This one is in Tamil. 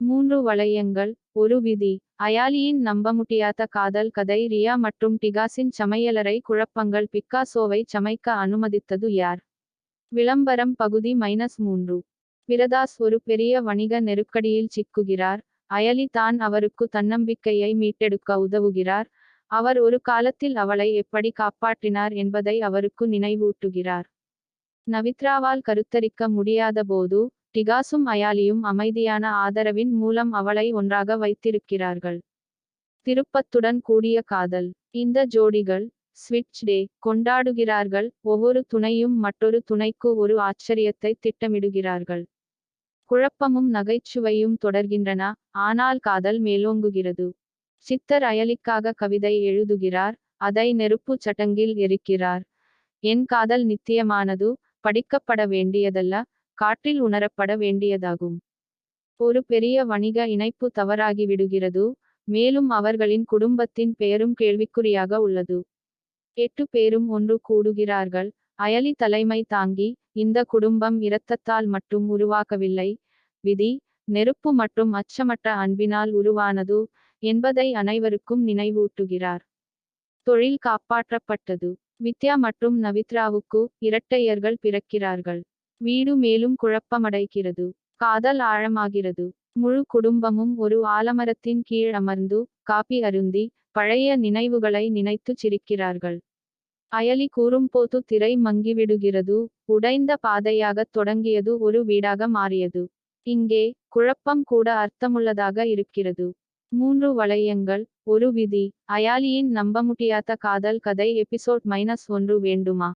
3 வளையங்கள், ஒரு விதி. அயாலியின் நம்பமுடியாத காதல் கதை ரியா மற்றும் டிகாஸின் சமையலறை குழப்பங்கள் பிக்காசோவை சமைக்க அனுமதித்தது யார்? விளம்பரம் பகுதி -3. பிரதாஸ் ஒரு பெரிய வணிக நெருக்கடியில் சிக்குகிறார். அயலி தான் அவருக்கு தன்னம்பிக்கையை மீட்டெடுக்க உதவுகிறார். அவர் ஒரு காலத்தில் அவளை எப்படி காப்பாற்றினார் என்பதை அவருக்கு நினைவூட்டுகிறார். நவித்ராவால் கருத்தரிக்க முடியாத போது, டிகாஸும் அயாலியும் அமைதியான ஆதரவின் மூலம் அவளை ஒன்றாக வைத்திருக்கிறார்கள். திருப்பத்துடன் கூடிய காதல். இந்த ஜோடிகள் ஸ்விட்ச் டே கொண்டாடுகிறார்கள், ஒவ்வொரு துணையும் மற்றொரு துணைக்கு ஒரு ஆச்சரியத்தை திட்டமிடுகிறார்கள். குழப்பமும் நகைச்சுவையும் தொடர்கின்றன, ஆனால் காதல் மேலோங்குகிறது. சித்தர் அயலிக்காக கவிதை எழுதுகிறார், அதை நெருப்பு சட்டங்கில் எரிக்கிறார். என் காதல் நித்தியமானது, படிக்கப்பட வேண்டியதல்ல, காற்றில் உணரப்பட வேண்டியதாகும். ஒரு பெரிய வணிக இணைப்பு தவறாகிவிடுகிறது, மேலும் அவர்களின் குடும்பத்தின் பெயரும் கேள்விக்குறியாக உள்ளது. 8 பேரும் ஒன்று கூடுகிறார்கள். அயலி தலைமை தாங்கி, இந்த குடும்பம் இரத்தத்தால் மட்டும் உருவாகவில்லை, விதி, நெருப்பு மற்றும் அச்சமற்ற அன்பினால் உருவானது என்பதை அனைவருக்கும் நினைவூட்டுகிறார். தொழில் காப்பாற்றப்பட்டது. வித்யா மற்றும் நவித்ராவுக்கு இரட்டையர்கள் பிறக்கிறார்கள். வீடு மேலும் குழப்பமடைகிறது. காதல் ஆழமாகிறது. முழு குடும்பமும் ஒரு ஆலமரத்தின் கீழ் அமர்ந்து, காபி அருந்தி, பழைய நினைவுகளை நினைத்து சிரிக்கிறார்கள். அயலி கூறும்போது திரை மங்கிவிடுகிறது, உடைந்த பாதையாகத் தொடங்கியது ஒரு வீடாக மாறியது. இங்கே, குழப்பம் கூட அர்த்தமுள்ளதாக இருக்கிறது. 3 வளையங்கள், ஒரு விதி. அயாலியின் நம்பமுடியாத காதல் கதை எபிசோட் -1 வேண்டுமா?